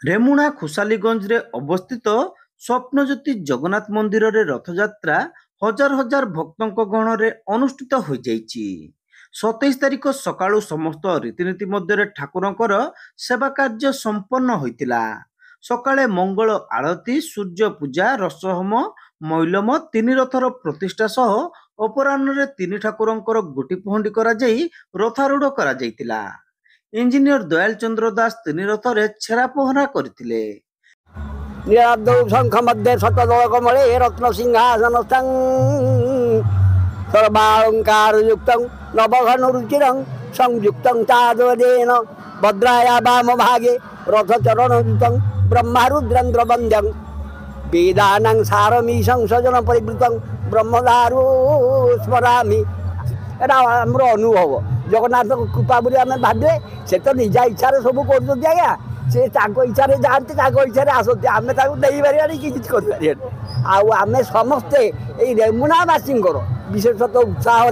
ରେମୁଣା ଖୁସାଲିଗଞ୍ଜ ରେ ଅବସ୍ଥିତ ସ୍ୱପ୍ନଜ୍ୟୋତି ଜଗନ୍ନାଥ ମନ୍ଦିରରେ ରଥଯାତ୍ରା ହଜାର ହଜାର ଭକ୍ତଙ୍କ ଗହଣରେ ଅନୁଷ୍ଠିତ ହୋଇଯାଇଛି। 27 ତାରିଖ ସକାଳୁ ସମସ୍ତ ରୀତିନୀତି ମଧ୍ୟରେ ଠାକୁରଙ୍କର ସେବା କାର୍ଯ୍ୟ ସମ୍ପନ୍ନ ହୋଇଥିଲା। ସକାଳେ ମଙ୍ଗଳ ଆଳତି, ସୂର୍ଯ୍ୟ ପୂଜା, ରସହୋମ, ମୈଲମ, ତିନି ରଥର ପ୍ରତିଷ୍ଠା ସହ ଅପରାହ୍ନରେ ତିନି ଠାକୁରଙ୍କର ଗୋଟି ପହଣ୍ଡି କରାଯାଇ ରଥାରୂଢ଼ କରାଯାଇଥିଲା। ଇଞ୍ଜିନିୟର ଦୟାଲ ଚନ୍ଦ୍ର ଦାସ ତିନି ରଥରେ ଛେରା ପହଁରା କରିଥିଲେ। नीलाब्दौ शंख मध्ये शतदल कमले रत्न सिंहासन सर्वालंकार युक्त नवघन रुचिरं संयुक्त चादरेण भद्राया वाम भागे रथ चरण युतं ब्रह्मारुद्रेन्द्र वन्द्यं वेदानां सारमीशं सजन परिवृतं ब्रह्मदारु स्मरामि। एटा आमर अनुभव जगन्नाथ कृपा बोली आम भावे से तो निजा इच्छा सब कर आज्ञा से इच्छा जाते इच्छा आसती आम नहीं पारे कि आम समस्ते ये रेमुणावासी विशेषतः उत्साह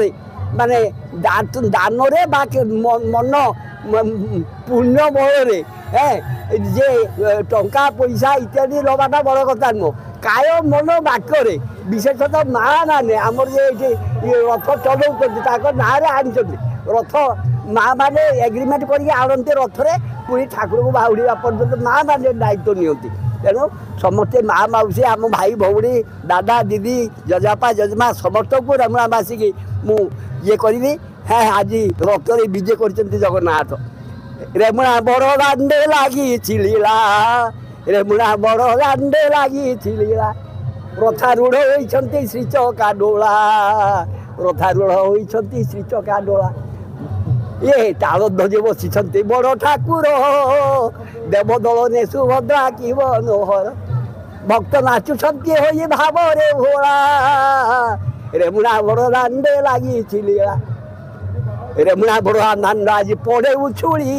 माने दान मन पुण्य बल जे टंका पैसा इत्यादि लबाटा बड़ कथा नुह काय मन बाक्य विशेषतः माँ मैंने आमर ये रथ चलाऊँ ना आनी रथ माँ मैंने एग्रीमेंट करते रथरे पुणी ठाकुर को बाहुड़ा पर्यटन माँ मैंने दायित्व नियंती। तेणु समस्ते माँ मौसी आम भाई भौणी दादा दीदी जजापा जजमा समस्त को रेमुणावासी की मुझे करी हाँ आज रथरे विजय कर जगन्नाथ। रेमुणा बड़ दांडे लगी चिलीला रेमुणा बड़ दांडे लगी चिलीला रथारूढ़ होती श्री चका डोला रथारूढ़ होती श्री चका डोला ये ताल ध्वजे बसी बड़ ठाकुर देवदल ने सुभद्रा की मनोहर भक्त नाचुंट हो भाव रे भोला रेमुणा बड़ दांडे लगी चिलीला रेमुणा बड़ दांड आज पड़े उछुड़ी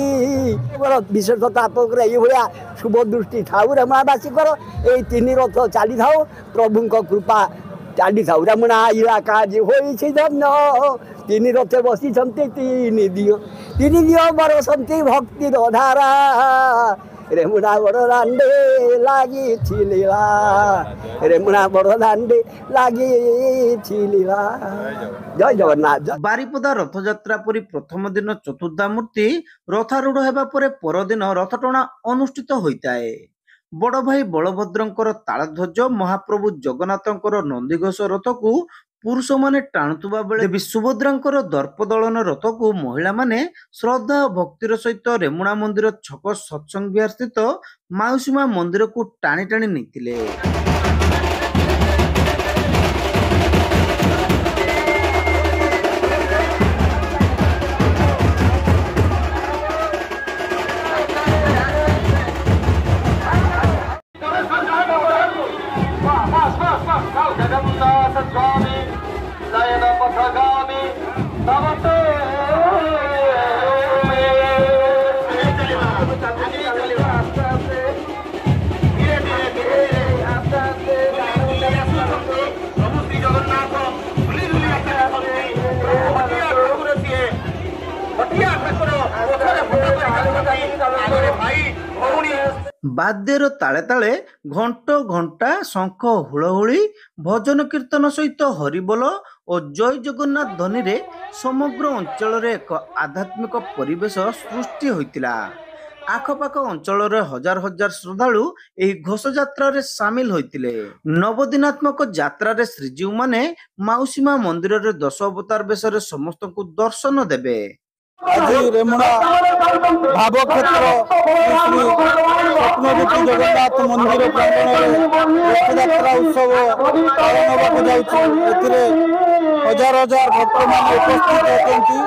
विशेषता ये शुभ दृष्टि थाऊ रेमुणावासी ये तीन रथ चली था प्रभु कृपा चली था रेमुणा इलाका आज होई धन्य तीन रथ बसी तीन दियो बरसती भक्ति धारा रेमुणा बड़ दांडे लगी छिलीला रेमुणा बड़ दांडे लगी छिलीला। जय जगन्नाथ। बारिपदा रथयात्रा परी प्रथम दिन चतुर्धामूर्ति रथारूढ़ हेबा परे परदिन रथटଣା अनुष्ठित होइताए। बड़ भाई बलभद्रंकर तालध्वज महाप्रभु जगन्नाथंकर नंदीघोष रथ को पुरुष माने टाणुवा बेले देवी सुभद्रांकर दर्पदलन रथ को महिला माने श्रद्धा और भक्तिर सहित रेमुणा मंदिर छक सत्संग विहार स्थित माउसीमा मंदिर को टाणी टाणी नेतिले। बाद्यर ताले ताले घंट घंटा शंख हुलहुली भजन कीर्तन सहित हरिबोल और जय जगन्नाथ ध्वनि रे समग्र अंचल रे एक आध्यात्मिक परिवेश सृष्टि होइतिला। आखपाख अंचल रे हजार हजार श्रद्धालु एही घोष यात्रा रे शामिल होइतिले। नवदिनात्मक यात्रा रे श्रीजीव माने माउसीमा मंदिर रे 10 अवतार बेश रे समस्त को दर्शन देबे। आज रेमुणा भावक्षेत्र स्वप्नज्योति जगन्नाथ मंदिर प्रांगण रथयात्रा उत्सव पालन होगा हजार हजार भक्त मान उपस्थित होती।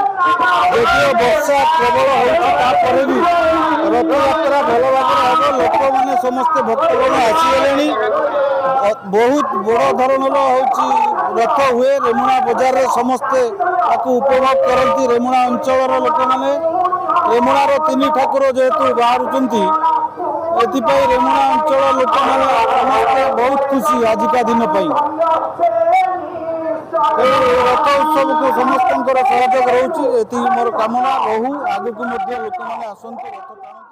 यदि वर्षा प्रबल होपर भी रथयात्रा भल भाव हम लोक मैंने समस्ते भक्तगण आसीगले। बहुत बड़ धरणर रथ हुए रेमुणा बजार रे समस्ते उपभोग करती। रेमुणा अंचल लोक मैंने रेमुणार तीन ठाकुर जेहेतु बाहरुंट एपाई रेमुणा अंचल लोक मैंने समस्ते बहुत खुशी आजिका दिन रथ उत्सव को समस्त सहयोग रोचे मोर कामना रहू आगक लोक मैंने आसतु रथ।